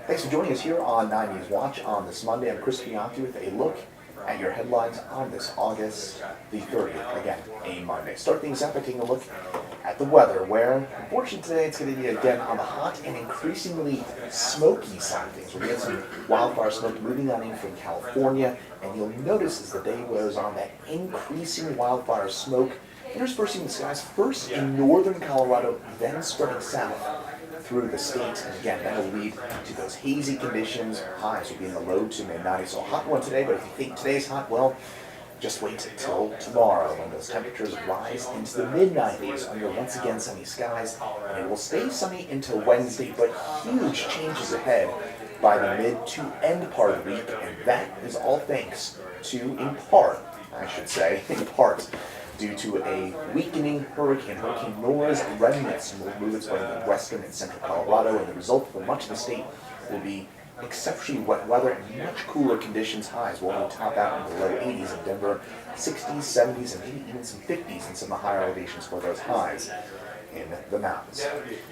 Thanks for joining us here on 9 News Watch on this Monday. I'm Chris Bianchi with a look at your headlines on this August the 30th. Again, a Monday. Start things out by taking a look at the weather, where unfortunately today it's going to be again on the hot and increasingly smoky side of things. We're getting some wildfire smoke moving on in from California, and you'll notice as the day wears on that increasing wildfire smoke interspersing the skies first in northern Colorado, then spreading south through the state. And again, that will lead to those hazy conditions. Highs will be in the low to mid-90s. So a hot one today, but if you think today's hot, well, just wait until tomorrow when those temperatures rise into the mid-90s under once again sunny skies. And it will stay sunny until Wednesday, but huge changes ahead by the mid to end part of the week. And that is all thanks to, in part, due to a weakening hurricane. Hurricane Nora's remnants will move its way into western and central Colorado, and the result for much of the state will be exceptionally wet weather and much cooler conditions. Highs will only top out in the low 80s in Denver, 60s, 70s, and maybe even some 50s in some of the higher elevations for those highs in the mountains.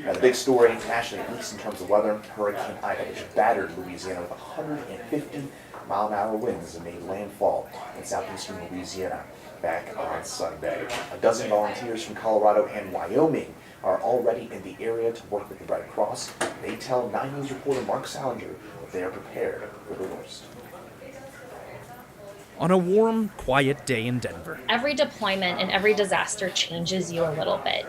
Now, the big story nationally, at least in terms of weather, Hurricane Ida, which battered Louisiana with 150-mile-an-hour winds and made landfall in southeastern Louisiana back on Sunday. A dozen volunteers from Colorado and Wyoming are already in the area to work with the Red Cross. They tell 9 News reporter Mark Salinger that they are prepared for the worst. On a warm, quiet day in Denver. Every deployment and every disaster changes you a little bit.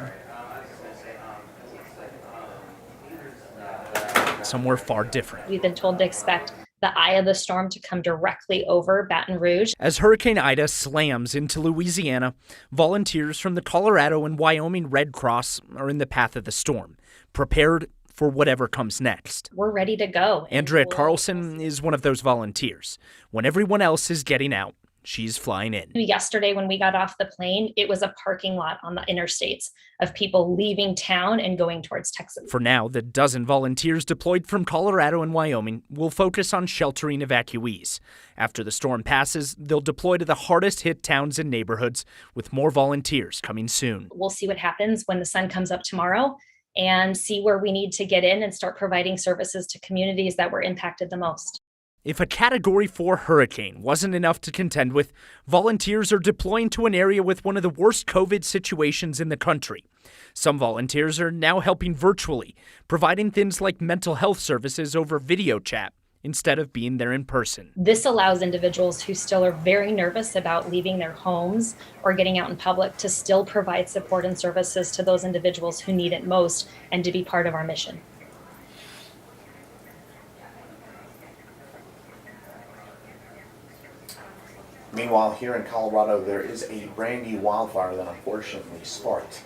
Somewhere far different. We've been told to expect the eye of the storm to come directly over Baton Rouge. As Hurricane Ida slams into Louisiana, volunteers from the Colorado and Wyoming Red Cross are in the path of the storm, prepared for whatever comes next. We're ready to go. Andrea Carlson is one of those volunteers. When everyone else is getting out, she's flying in. Yesterday, when we got off the plane, it was a parking lot on the interstates of people leaving town and going towards Texas. For now, the dozen volunteers deployed from Colorado and Wyoming will focus on sheltering evacuees. After the storm passes, they'll deploy to the hardest hit towns and neighborhoods, with more volunteers coming soon. We'll see what happens when the sun comes up tomorrow and see where we need to get in and start providing services to communities that were impacted the most. If a Category 4 hurricane wasn't enough to contend with, volunteers are deploying to an area with one of the worst COVID situations in the country. Some volunteers are now helping virtually, providing things like mental health services over video chat instead of being there in person. This allows individuals who still are very nervous about leaving their homes or getting out in public to still provide support and services to those individuals who need it most and to be part of our mission. Meanwhile, here in Colorado, there is a brand new wildfire that unfortunately sparked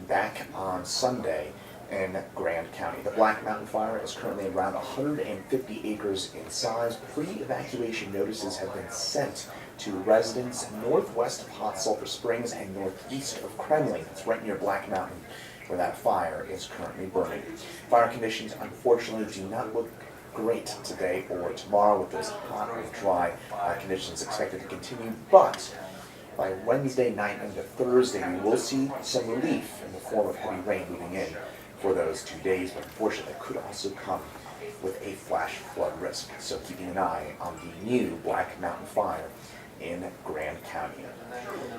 back on Sunday in Grand County. The Black Mountain Fire is currently around 150 acres in size. Pre-evacuation notices have been sent to residents northwest of Hot Sulphur Springs and northeast of Kremling. It's right near Black Mountain, where that fire is currently burning. Fire conditions, unfortunately, do not look great today or tomorrow, with those hot and dry conditions expected to continue, but by Wednesday night into Thursday we will see some relief in the form of heavy rain moving in for those 2 days, but unfortunately that could also come with a flash flood risk, so keeping an eye on the new Black Mountain Fire in Grand County.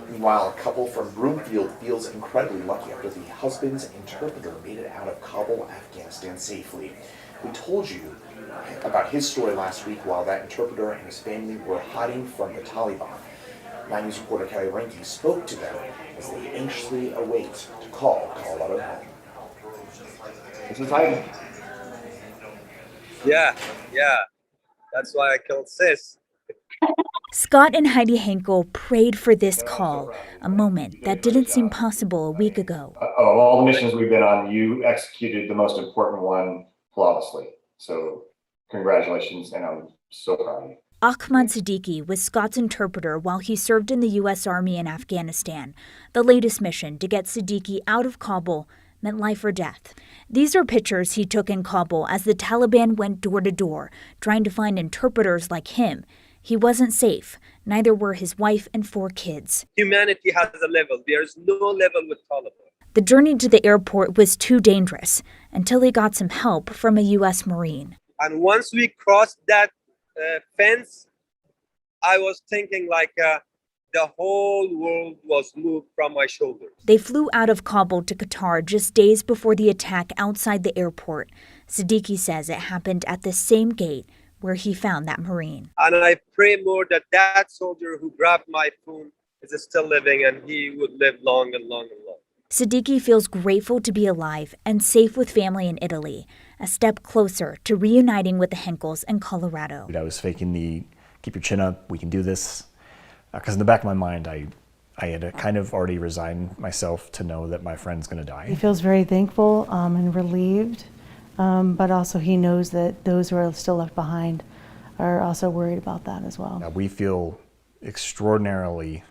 Meanwhile, a couple from Broomfield feels incredibly lucky after the husband's interpreter made it out of Kabul, Afghanistan safely. We told you about his story last week while that interpreter and his family were hiding from the Taliban. 9 News reporter Kelly Renke spoke to them as they anxiously await to call Colorado home. This is Heidi. Yeah. That's why I killed Sis. Scott and Heidi Henkel prayed for this call, a moment that didn't seem possible a week ago. Of all the missions we've been on, you executed the most important one flawlessly. So congratulations, and I'm so proud of you. Ahmad Siddiqui was Scott's interpreter while he served in the U.S. Army in Afghanistan. The latest mission to get Siddiqui out of Kabul meant life or death. These are pictures he took in Kabul as the Taliban went door to door, trying to find interpreters like him. He wasn't safe. Neither were his wife and 4 kids. Humanity has a level. There is no level with Taliban. The journey to the airport was too dangerous until he got some help from a U.S. Marine. And once we crossed that fence, I was thinking like the whole world was moved from my shoulders. They flew out of Kabul to Qatar just days before the attack outside the airport. Siddiqui says it happened at the same gate where he found that Marine. And I pray more that that soldier who grabbed my phone is still living and he would live long and long and long. Siddiqui feels grateful to be alive and safe with family in Italy, a step closer to reuniting with the Henkels in Colorado. I was faking the keep your chin up, we can do this. Because in the back of my mind, I had kind of already resigned myself to know that my friend's going to die. He feels very thankful and relieved, but also he knows that those who are still left behind are also worried about that as well. We feel extraordinarily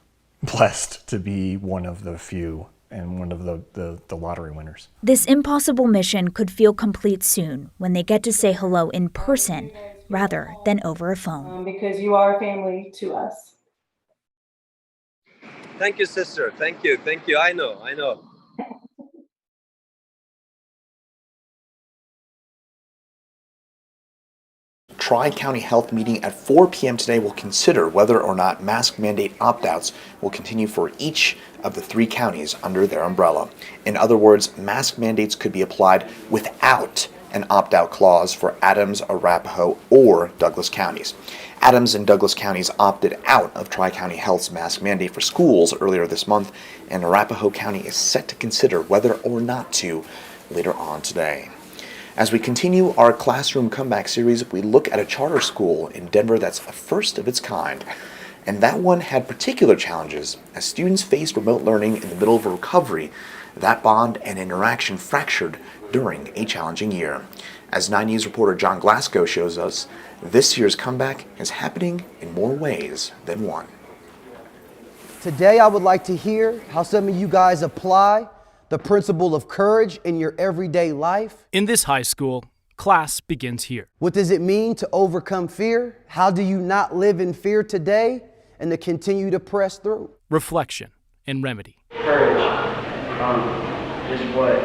blessed to be one of the few and one of the lottery winners. This impossible mission could feel complete soon when they get to say hello in person rather than over a phone. Because you are family to us. Thank you, sister. Thank you. Thank you. I know. Tri-County Health meeting at 4 p.m. today will consider whether or not mask mandate opt-outs will continue for each of the 3 counties under their umbrella. In other words, mask mandates could be applied without an opt-out clause for Adams, Arapahoe, or Douglas counties. Adams and Douglas counties opted out of Tri-County Health's mask mandate for schools earlier this month, and Arapahoe County is set to consider whether or not to later on today. As we continue our classroom comeback series, we look at a charter school in Denver that's a first of its kind. And that one had particular challenges as students faced remote learning in the middle of a recovery. That bond and interaction fractured during a challenging year. As 9 News reporter John Glasgow shows us, this year's comeback is happening in more ways than one. Today I would like to hear how some of you guys apply the principle of courage in your everyday life. In this high school, class begins here. What does it mean to overcome fear? How do you not live in fear today and to continue to press through? Reflection and remedy. Courage is what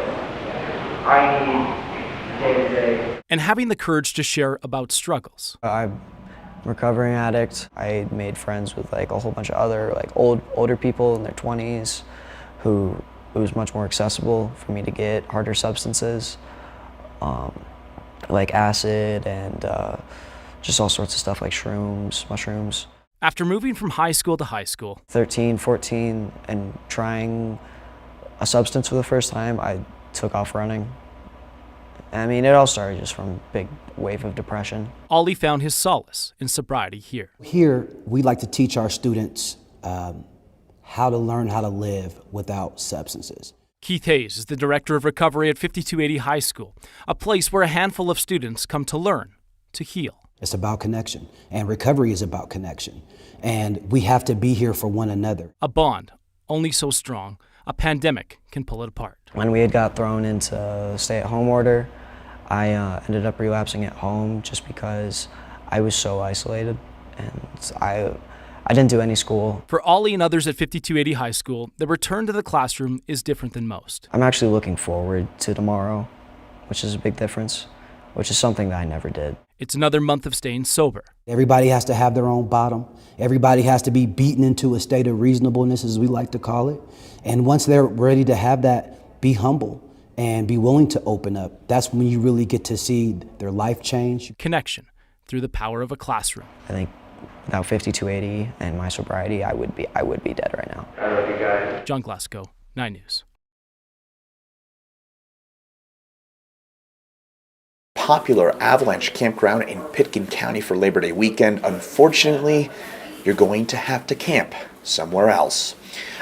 I need day to day. And having the courage to share about struggles. I'm a recovering addict. I made friends with like a whole bunch of other older people in their 20s who it was much more accessible for me to get harder substances like acid and just all sorts of stuff like shrooms, mushrooms. After moving from high school to high school, 13, 14, and trying a substance for the first time, I took off running. I mean, it all started just from a big wave of depression. Ollie found his solace in sobriety here. Here, we like to teach our students how to learn how to live without substances. Keith Hayes is the director of recovery at 5280 High School, a place where a handful of students come to learn, to heal. It's about connection, and recovery is about connection. And we have to be here for one another. A bond, only so strong, a pandemic can pull it apart. When we had got thrown into stay-at-home order, I ended up relapsing at home just because I was so isolated, and I didn't do any school. For Ollie and others at 5280 High School, the return to the classroom is different than most. I'm actually looking forward to tomorrow, which is a big difference, which is something that I never did. It's another month of staying sober. Everybody has to have their own bottom. Everybody has to be beaten into a state of reasonableness, as we like to call it. And once they're ready to have that, be humble and be willing to open up. That's when you really get to see their life change. Connection through the power of a classroom. I think without 5280 and my sobriety, I would be dead right now. I love you guys. John Glasgow, 9 News. Popular Avalanche campground in Pitkin County for Labor Day weekend. Unfortunately, you're going to have to camp somewhere else.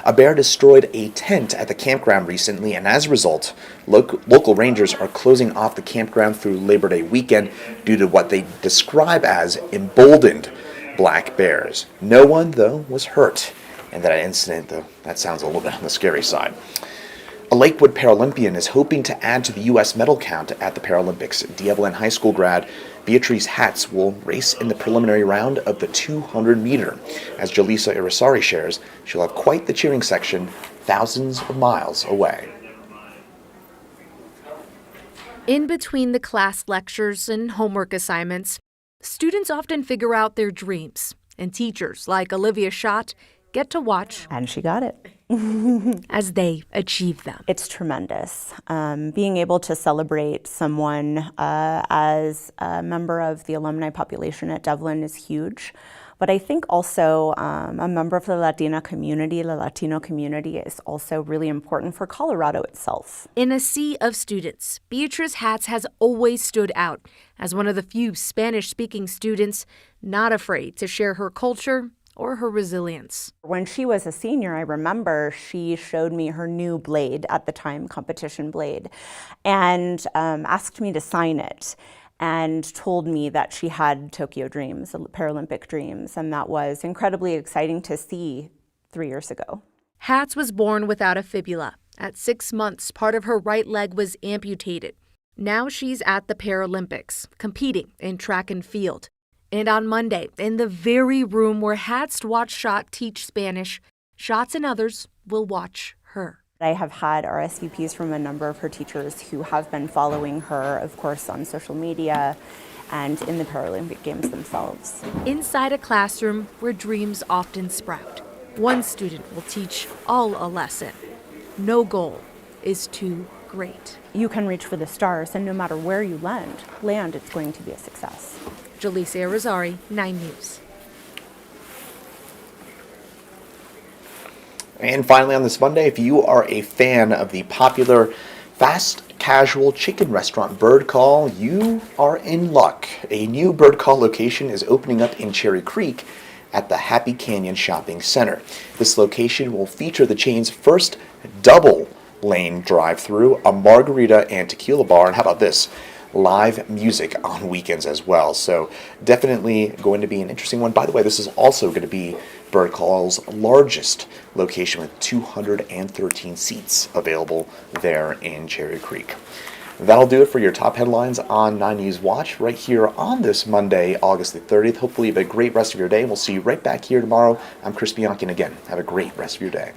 A bear destroyed a tent at the campground recently, and as a result, local rangers are closing off the campground through Labor Day weekend due to what they describe as emboldened black bears. No one, though, was hurt in that incident, though that sounds a little bit on the scary side. A Lakewood Paralympian is hoping to add to the U.S. medal count at the Paralympics. D'Evelyn High School grad Beatrice Hatz will race in the preliminary round of the 200-meter. As Jaleesa Irisari shares, she'll have quite the cheering section thousands of miles away. In between the class lectures and homework assignments, students often figure out their dreams, and teachers like Olivia Schott get to watch. And she got it. As they achieve them. It's tremendous. Being able to celebrate someone as a member of the alumni population at Devlin is huge. But I think also a member of the Latino community is also really important for Colorado itself. In a sea of students, Beatrice Hatz has always stood out as one of the few Spanish-speaking students not afraid to share her culture or her resilience. When she was a senior, I remember she showed me her new blade, at the time competition blade, and asked me to sign it, and told me that she had Tokyo dreams, Paralympic dreams, and that was incredibly exciting to see 3 years ago. Hatz was born without a fibula. At 6 months, part of her right leg was amputated. Now she's at the Paralympics, competing in track and field. And on Monday, in the very room where Hatz watched Schott teach Spanish, Schatz and others will watch her. I have had RSVPs from a number of her teachers who have been following her, of course, on social media and in the Paralympic Games themselves. Inside a classroom where dreams often sprout, one student will teach all a lesson. No goal is too great. You can reach for the stars, and no matter where you land, it's going to be a success. Jaleesa Rosari, 9 News. And finally on this Monday, if you are a fan of the popular fast casual chicken restaurant Bird Call, you are in luck. A new Bird Call location is opening up in Cherry Creek at the Happy Canyon Shopping Center. This location will feature the chain's first double lane drive-through, a margarita and tequila bar, and how about this? Live music on weekends as well. So definitely going to be an interesting one. By the way, this is also going to be Bird Call's largest location with 213 seats available there in Cherry Creek. That'll do it for your top headlines on 9 News Watch right here on this Monday, August the 30th. Hopefully you have a great rest of your day. We'll see you right back here tomorrow. I'm Chris Bianchi, and again, have a great rest of your day.